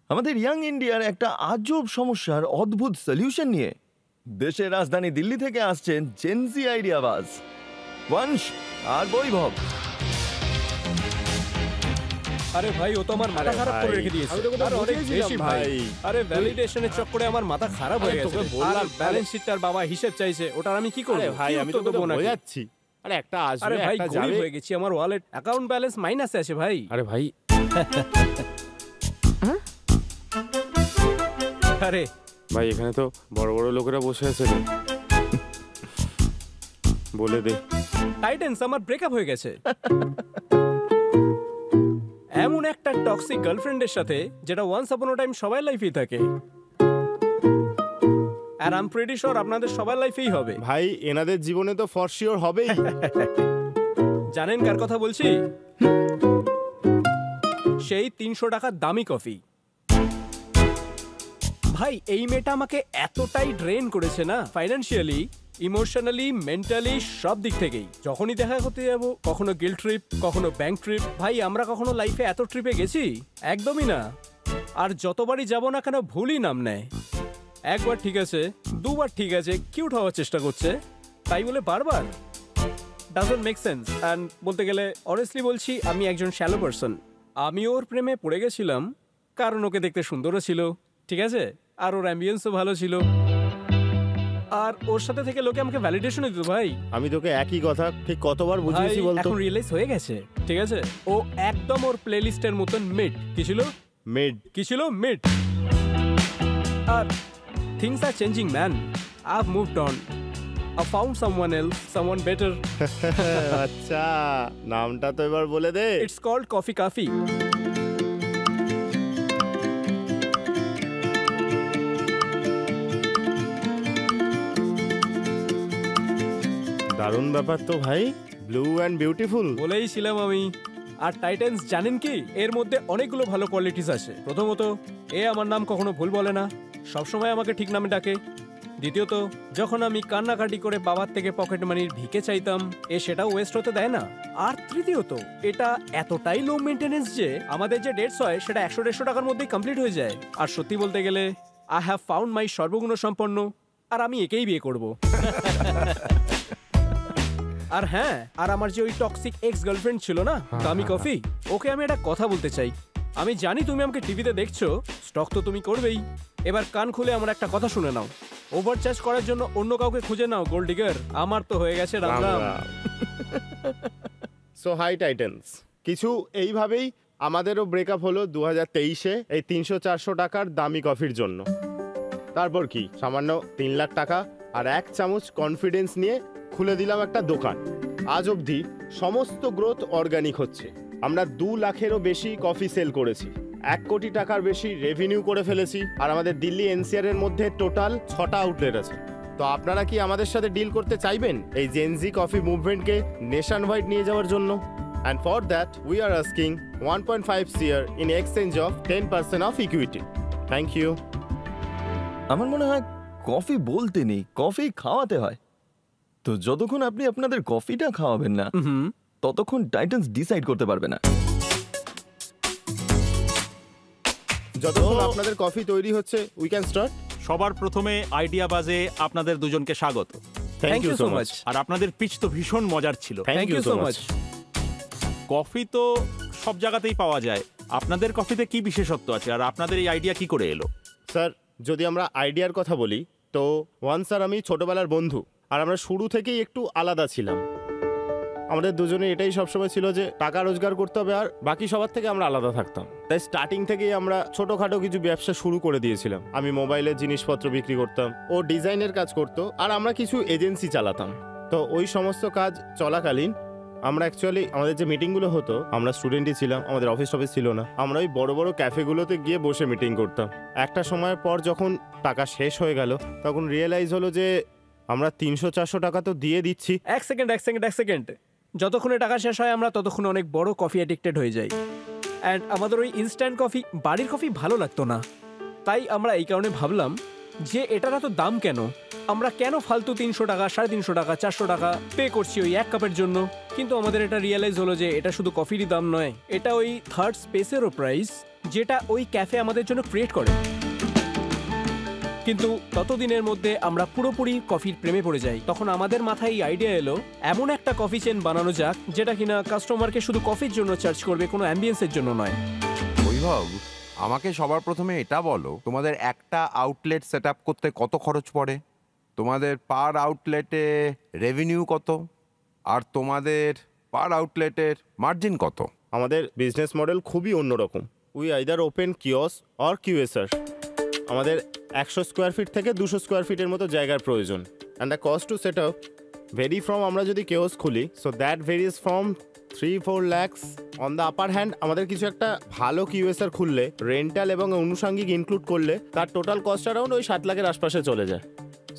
আমাদের ইয়াং ইন্ডিয়ার একটা আজব সমস্যার অদ্ভুত সলিউশন নিয়ে দেশের রাজধানী দিল্লি থেকে আসছেন জেনজি আইডিয়াবাজ বংশ আর বৈভব। আরে ভাই, ও তো আমার মাথা খারাপ করে রেখে দিয়েছে। আর অনেক বেশি ভাই। আরে ভ্যালিডেশনের চক্করে আমার মাথা খারাপ হয়ে গেছে। আর ব্যালেন্স শিটটার বাবা হিসাব চাইছে, ওটার আমি কি করব? ভাই আমি তো বোঝাচ্ছি। আরে একটা আসবে একটা যাবে। গরিব হয়ে গেছি, আমার ওয়ালেট অ্যাকাউন্ট ব্যালেন্স মাইনাসে আছে ভাই। আরে ভাই আরে ভাই, এখানে তো বড় বড় লোকেরা বসে আছে রে, বলে দে। টাইটেন্স, আমার ব্রেকআপ হয়ে গেছে এমন একটা টক্সিক গার্লফ্রেন্ডের সাথে, যেটা ওয়ান্স আপন আ টাইম সবার লাইফেই থাকে। আর আই এম প্রিটি শিওর আপনাদের সবার লাইফেই হবে। ভাই এনাদের জীবনে তো ফর শিওর হবেই। জানেন কার কথা বলছি? সেই 300 টাকার দামি কফি। ভাই এই মেয়েটা আমাকে এতটাই ড্রেন করেছে না, ফাইন্যান্সিয়ালি, ইমোশনালি, মেন্টালি, সব দিক থেকেই। যখনই দেখা করতে যাব, কখনো গিল্ড ট্রিপ, কখনো ব্যাংক ট্রিপ। ভাই আমরা কখনো লাইফে এত ট্রিপে গেছি? একদমই না। আর যতবারই যাব না কেন ভুলই নাম নেয়। একবার ঠিক আছে, দুবার ঠিক আছে, কিউট হওয়ার চেষ্টা করছে, তাই বলে বারবার ডাজন্ট মেক সেন্স। অ্যান্ড বলতে গেলে অনেস্টলি বলছি, আমি একজন শ্যালো পারসন। আমি ওর প্রেমে পড়ে গেছিলাম কারণ ওকে দেখতে সুন্দরও ছিল, ঠিক আছে, আর ওর অ্যাম্বিয়েন্সও ভালো ছিল, আর ওর সাথে থেকে লোকে আমাকে ভ্যালিডেশন দিত। ভাই আমি তোকে একই কথা ঠিক কতবার বুঝিয়েছি বলতো? এখন রিয়েলাইজ হয়ে গেছে, ঠিক আছে, ও একদম ওর প্লেলিস্টের মতন মিড। কি ছিল? মিড। কি ছিল? মিড। আর things are changing, man. I've moved on. I found someone else, someone better. আচ্ছা, নামটা তো এবার বলে দে। It's called Coffee Coffee. দারুণ ব্যাপার তো ভাই, ব্লু অ্যান্ড বিউটিফুল বলেইছিলাম আমি। আর টাইটেন্স জানেন কি, এর মধ্যে অনেকগুলো ভালো কোয়ালিটিস আছে। প্রথমত, এ আমার নাম কখনো ভুল বলে না, সবসময় আমাকে ঠিক নামে ডাকে। দ্বিতীয়ত, যখন আমি কান্নাকাটি করে বাবার থেকে পকেট মানির ভিকে চাইতাম, এ সেটাও ওয়েস্ট হতে দেয় না। আর তৃতীয়ত, এটা এতটাই লো মেইনটেনেন্স যে আমাদের যে ডেটস হয় সেটা 100-150 টাকার মধ্যেই কমপ্লিট হয়ে যায়। আর সত্যি বলতে গেলে, আই হ্যাভ ফাউন্ড মাই সর্বগুণ সম্পন্ন, আর আমি একেই বিয়ে করব। আর হ্যাঁ, আর আমার যে ওই টক্সিক এক্স গার্লফ্রেন্ড ছিল না, দামি কফি, ওকে আমি একটা কথা বলতে চাই। আমি জানি তুমি আমাকে টিভিতে দেখছো, স্টক তো তুমি করবেই। এবার কান খুলে আমার একটা কথা শুনে নাও। ওভারচার্জ করার জন্য অন্য কাউকে খুঁজে নাও, গোল্ড ডিগার। আমার তো হয়ে গেছে Ram Ram. So hi titans, কিছু এইভাবেই আমাদেরও ব্রেকআপ হলো 2023-এ এই 300-400 টাকার দামি কফির জন্য। তারপর কি, সামান্য 3 লাখ টাকা আর 1 চামচ কনফিডেন্স নিয়ে খুলে দিলাম একটা দোকান। আজ অবধি সমস্ত গ্রোথ অর্গানিক হচ্ছে। আমরা 2 লাখেরও বেশি কফি সেল করেছি, 1 কোটি টাকার বেশি রেভিনিউ করে ফেলেছি। আর আমাদের দিল্লি এনসিআর এর মধ্যে টোটাল 6টা আউটলেট আছে। তো আপনারা কি আমাদের সাথে ডিল করতে চাইবেন এই জেনজি কফি মুভমেন্টকে নেশন ওয়াইড নিয়ে যাওয়ার জন্য? And for that we are asking 1.5 CR in exchange of 10% of equity. Thank you. আমার মনে হয় কফি বলতে নেই, কফি খাওয়াতে হয়। তো যতক্ষণ আপনি আপনাদের কফিটা খাওয়াবেন না, ততক্ষণ টাইটেন্স ডিসাইড করতে পারবে না। যতক্ষণ আপনাদের কফি তৈরি হচ্ছে, উই ক্যান স্টার্ট। সবার প্রথমে আইডিয়া বাজে আপনাদের দুজনকে স্বাগত। Thank you so much. আর আপনাদের পিচ তো ভীষণ মজার ছিল। Thank you so much. Coffee তো সব জায়গাতেই পাওয়া যায়, আপনাদের কফিতে কি বিশেষত্ব আছে আর আপনাদের এই আইডিয়া কি করে এলো? স্যার, যদি আমরা আইডিয়ার কথা বলি, তো স্যার আমি ছোটবেলার বন্ধু, আর আমরা শুরু থেকেই একটু আলাদা ছিলাম। আমাদের দুজনে এটাই সবসময় ছিল যে টাকা রোজগার করতে হবে, আর বাকি সবার থেকে আমরা আলাদা থাকতাম। তাই স্টার্টিং থেকেই আমরা ছোটোখাটো কিছু ব্যবসা শুরু করে দিয়েছিলাম। আমি মোবাইলের জিনিসপত্র বিক্রি করতাম, ও ডিজাইনের কাজ করতো, আর আমরা কিছু এজেন্সি চালাতাম। তো ওই সমস্ত কাজ চলাকালীন আমরা অ্যাকচুয়ালি আমাদের যে মিটিংগুলো হতো, আমরা স্টুডেন্টই ছিলাম, আমাদের অফিস ছিল না, আমরা ওই বড় বড় ক্যাফেগুলোতে গিয়ে বসে মিটিং করতাম। একটা সময়ের পর যখন টাকা শেষ হয়ে গেল, তখন রিয়েলাইজ হলো যে আমরা 300-400 টাকা তো দিয়ে দিচ্ছি। এক সেকেন্ড, যতক্ষণে টাকা শেষ হয় আমরা ততক্ষণ অনেক বড় কফি অ্যাডিক্টেড হয়ে যাই। অ্যান্ড আমাদের ওই ইনস্ট্যান্ট কফি, বাড়ির কফি ভালো লাগতো না। তাই আমরা এই কারণে ভাবলাম যে এটার এত দাম কেন, আমরা কেন ফালতু 300 টাকা, 350 টাকা, 400 টাকা পে করছি ওই 1 কাপের জন্য। কিন্তু আমাদের এটা রিয়েলাইজ হলো যে এটা শুধু কফিরই দাম নয়, এটা ওই থার্ড স্পেসেরও প্রাইস। যেটা ওই ক্যাফে আমাদের জন্য ক্রিয়েট করে। কিন্তু ততদিনের মধ্যে আমরা পুরোপুরি কফির প্রেমে পড়ে যাই। তখন আমাদের মাথায় এই আইডিয়া এলো, এমন একটা কফি চেন বানানো যাক যেটা কিনা কাস্টমারকে শুধু কফির জন্য চার্জ করবে, কোনো অ্যাম্বিয়েন্সের জন্য নয়। বৈভব, আমাকে সবার প্রথমে এটা বলো, তোমাদের একটা আউটলেট সেট আপ করতে কত খরচ পড়ে? তোমাদের পার আউটলেটে রেভিনিউ কত? আর তোমাদের পার আউটলেটের মার্জিন কত? আমাদের বিজনেস মডেল খুবই অন্যরকম। We either open kiosk or QSR. আমাদের 100 স্কোয়ার ফিট থেকে 200 স্কোয়ার ফিটের মতো জায়গার প্রয়োজন। And the cost to set up vary from, আমরা যদি কিওস খুলি, so that varies from 3-4 lakhs on the upper hand. আমাদের কিছু একটা ভালো কিউএসআর খুললে, রেন্টাল এবং অনুষঙ্গিক ইনক্লুড করলে তার টোটাল কস্ট অ্যারাউন্ড ওই 7 লাখের আশপাশে চলে যায়।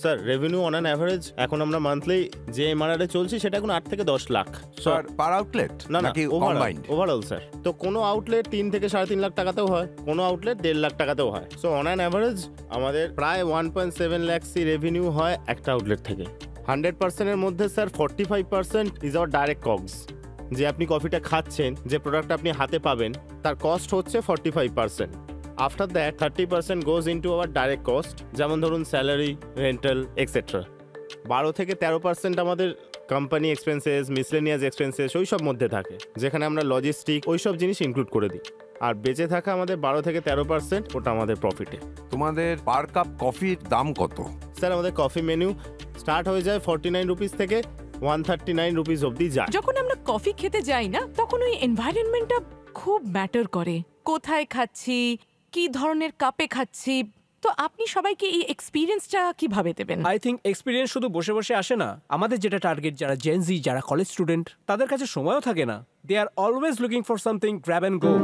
Sir revenue on an average এখন আমরা মান্থলি যে এমআরআরে চলছি সেটা এখন 8 থেকে 10 লাখ। স্যার পার আউটলেট না নাকি কম্বাইন্ড? Overall sir. তো কোনো আউটলেট 3 থেকে 3.5 লাখ টাকাতেও হয়, কোনো আউটলেট 1.5 লাখ টাকাতেও হয়। সো অন অ্যান অ্যাভারেজ আমাদের প্রায় 1.7 lakhs রেভিনিউ হয় একটা আউটলেট থেকে। 100%-এর মধ্যে স্যার 45% ইজ আওয়ার ডাইরেক্ট কগস। যে আপনি কফিটা খাচ্ছেন, যে প্রোডাক্ট আপনি হাতে পাবেন, তার কস্ট হচ্ছে 45%। After that 30% goes into our direct cost, যেমন ধরুন স্যালারি, রেন্টাল এক্সেট্রা। 12 থেকে 13% আমাদের কোম্পানি এক্সপেন্সেস, মিসলেনিয়াস এক্সপেন্সেস ওই সব মধ্যে থাকে, যেখানে আমরা লজিস্টিক ওই সব জিনিস ইনক্লুড করে দিই। আর বেঁচে থাকা আমাদের 12 থেকে 13% ওটা আমাদের প্রফিটে। তোমাদের পার কাপ কফির দাম কত? স্যার আমাদের কফি মেনু স্টার্ট হয়ে যায় 49 রুপিস থেকে 139 রুপিস অবধি যায়। যখন আমরা কফি খেতে যাই না, তখন ওই এনভায়রনমেন্টটা খুব ম্যাটার করে। কোথায় খাচ্ছি, কি ধরনের কাপে খাচ্ছি। তো আপনি সবাইকে এই এক্সপিরিয়েন্সটা কিভাবে দেবেন? আই থিঙ্ক এক্সপিরিয়েন্স শুধু বসে বসে আসে না। আমাদের যেটা টার্গেট, যারা জেনজি, যারা কলেজ স্টুডেন্ট, তাদের কাছে সময়ও থাকে না। They are always looking for something grab and go.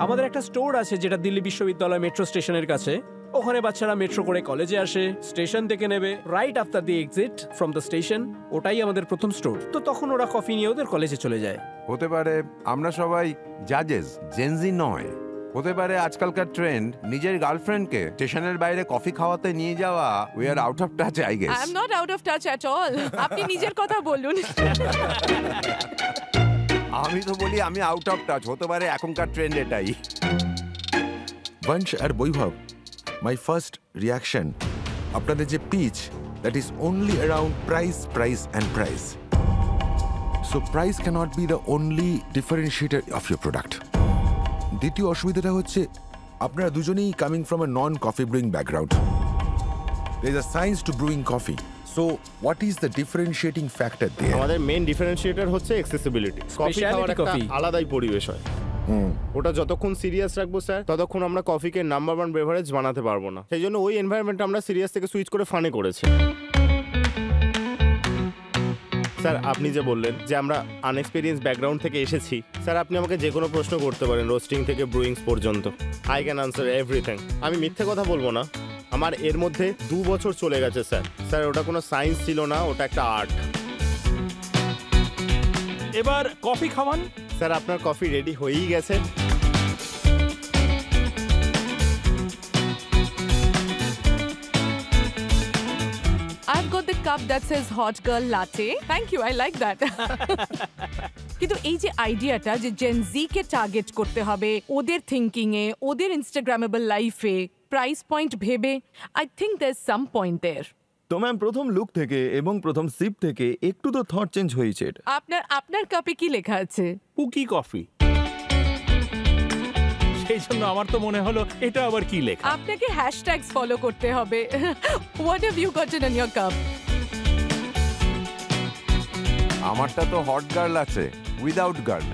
আমাদের একটা স্টোর আছে যেটা দিল্লি বিশ্ববিদ্যালয় মেট্রো স্টেশনের কাছে। ওখানে বাচ্চারা মেট্রো করে কলেজে আসে, স্টেশন থেকে নেবে, right after the exit from the station, ওটাই আমাদের প্রথম স্টোর। তো তখন ওরা কফি নিয়ে ওদের কলেজে চলে যায়। হতে পারে আমরা সবাই জাজেস, জেনজি নয়। হতে পারে আজকালকার ট্রেন্ড নিজের গার্লফ্রেন্ডকে স্টেশনের বাইরে কফি খাওয়াতে নিয়ে যাওয়া। We are out of touch, I guess. I am not out of touch at all. আপনি নিজের কথা বলুন। আমি তো বলি আমি আউট অফ টাচ। হতে পারে এখনকার ট্রেন্ড এটাই। বংশ আর বৈভব, মাই ফার্স্ট রিয়াকশন, আপনাদের যে pitch, that is only around price, price and price. So price cannot be the only differentiator of your product. দ্বিতীয় অসুবিধাটা হচ্ছে আপনারা দুজনেই coming from a non coffee brewing background. There is a science to brewing coffee. So what is the differentiating factor there? আমাদের main differentiator হচ্ছে accessibility. Coffee খাওয়ার একটা আলাদাই পরিবেশ হয়। ওটা যতক্ষণ সিরিয়াস রাখবো স্যার, ততক্ষণ আমরা কফিকে নাম্বার 1 বেভারেজ বানাতে পারবো না। সেই জন্য ওই এনভায়রনমেন্ট আমরা সিরিয়াস থেকে সুইচ করে ফানে করেছি। স্যার আপনি যে বললেন যে আমরা আনএক্সপিরিয়েন্স ব্যাকগ্রাউন্ড থেকে এসেছি, স্যার আপনি আমাকে যে কোনো প্রশ্ন করতে পারেন, রোস্টিং থেকে ব্রুইংস পর্যন্ত। I can answer everything. আমি মিথ্যে কথা বলবো না। আমার এর মধ্যে 2 বছর চলে গেছে স্যার। স্যার ওটা কোনো সায়েন্স ছিল না, ওটা একটা আর্ট। এবার কফি খাওয়ান। স্যার আপনার কফি রেডি হয়েই গেছে। I've got the cup that says hot girl latte. Thank you, I like that. কিন্তু এই যে আইডিয়াটা যে জেন জি কে টার্গেট করতে হবে ওদের থিঙ্কিং এ, ওদের ইনস্টাগ্রামেবল লাইফে, প্রাইস পয়েন্ট ভেবে, I think there is some point there. তো ম্যাম প্রথম লুক থেকে এবং প্রথম সিপ থেকে একটু তো থট চেঞ্জ হয়েছে। আপনার কাপে কি লেখা আছে? পুকি কফি। সেই জন্য আমার তো মনে হলো এটা আবার কি লেখা। আপনাকে হ্যাশট্যাগস ফলো করতে হবে। What have you gotten in your cup? আমারটা তো হট গার্ল আছে, without girl.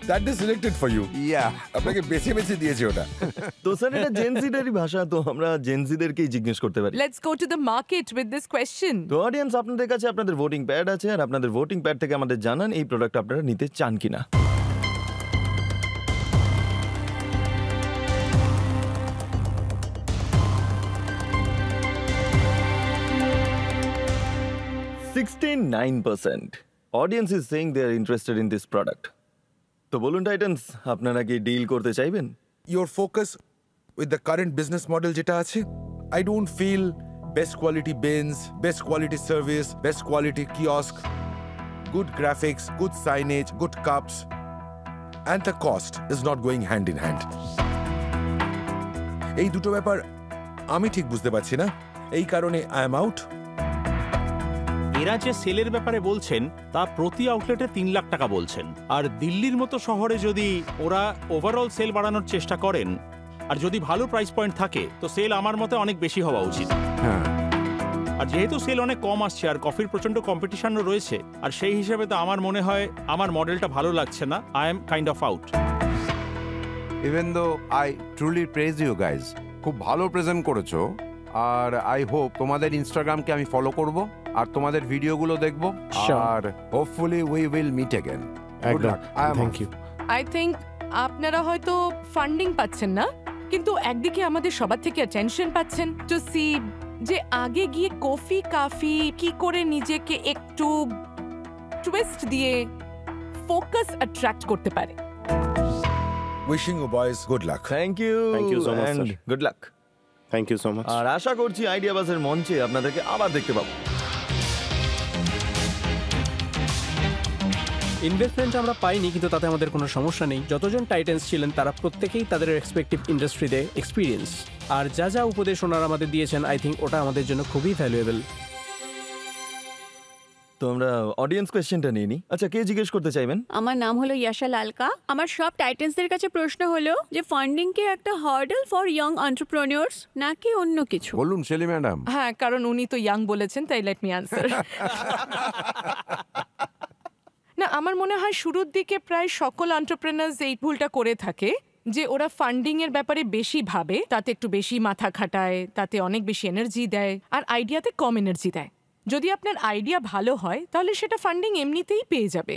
That is selected for you. Yeah, আপনাকে বেছে বেছে দিয়েছে ওটা। তো স্যার এটা জেনজিদেরই ভাষা, তো আমরা জেনজিদেরকেই জিজ্ঞেস করতে পারি। Let's go to the market with this question. তো অডিয়েন্স, আপনাদের কাছে আপনাদের ভোটিং প্যাড আছে, আর আপনাদের ভোটিং প্যাড থেকে আমাদের জানান এই প্রোডাক্ট আপনারা নিতে চান কিনা। Audience is saying they are interested in this product. তো বলুন টাইটান্স, আপনারা কি ডিল করতে চাইবেন? Your focus with the current business model যেটা আছে, I don't feel best quality bins, best quality service, best quality kiosk, good graphics, good signage, good cups. and the cost is not going hand in hand. এই দুটো ব্যাপার আমি ঠিক বুঝতে পারছি না, এই কারণে আই এম আউট। এরা যে সেলের ব্যাপারে বলছেন তা প্রতি আউটলেটে 3 লাখ টাকা বলছেন, আর দিল্লির মতো শহরে যদি ওরা ওভারঅল সেল বাড়ানোর চেষ্টা করেন আর যদি ভালো প্রাইস পয়েন্ট থাকে তো সেল আমার মতে অনেক বেশি হওয়া উচিত। হ্যাঁ, আর যেহেতু সেল অনেক কম আসছে আর কফির প্রচন্ড কম্পিটিশনও রয়েছে, আর সেই হিসেবে তো আমার মনে হয় আমার মডেলটা ভালো লাগছে না। I am kind of out. Even though I truly praise you guys, খুব ভালো প্রেজেন্ট করেছো। আর আই হোপ তোমাদের ইনস্টাগ্রামকে আমি ফলো করব আর তোমাদের ভিডিওগুলো দেখব, Sure. আর hopefully we will meet again. একদম, থ্যাংক ইউ। আই থিঙ্ক আপনারা হয়তো ফান্ডিং পাচ্ছেন না, কিন্তু একদিকে আমাদের সবার থেকে অ্যাটেনশন পাচ্ছেন টু সি যে আগে গিয়ে কফি কাফি কি করে নিজেকে একটু টুইস্ট দিয়ে ফোকাস অ্যাট্রাক্ট করতে পারে। Wishing you boys good luck. Thank you Thank you so much, and sir. Good luck. Thank you so much. আর আশা করছি আইডিয়া বাসের মঞ্চে আপনাদেরকে আবার দেখতে পাবো। ইনভেস্টমেন্ট আমরা পাইনি, কিন্তু তাতে আমাদের কোনো সমস্যা নেই। যতজন টাইটেন্স ছিলেন তারা প্রত্যেকেই তাদের রেসপেক্টিভ ইন্ডাস্ট্রিতে এক্সপিরিয়েন্স, আর যা যা উপদেশ ওনারা আমাদের দিয়েছেন আই থিঙ্ক ওটা আমাদের জন্য খুবই ভ্যালুয়েবল। তো আমরা অডিয়েন্স কোয়েশ্চেনটা নিয়ে নিই। আচ্ছা, কে জিজ্ঞেস করতে চাইবেন? আমার নাম হলো ইয়াশা লালকা। আমার সব টাইটেন্সদের কাছে প্রশ্ন হলো যে ফান্ডিং কি একটা হার্ডল ফর ইয়ং এন্টারপ্রেনিউরস নাকি অন্য কিছু? বলুন শেলি ম্যাডাম। হ্যাঁ, কারণ উনি তো ইয়াং বলেছেন, তাই লেট মি আনসার। না, আমার মনে হয় শুরুর দিকে প্রায় সকল এন্টারপ্রেনার্স এই ভুলটা করে থাকে যে ওরা ফান্ডিং এর ব্যাপারে বেশি ভাবে, তাতে একটু বেশি মাথা খাটায়, তাতে অনেক বেশি এনার্জি দেয়, আর আইডিয়াতে কম এনার্জি দেয়। যদি আপনার আইডিয়া ভালো হয় তাহলে সেটা ফান্ডিং এমনিতেই পেয়ে যাবে।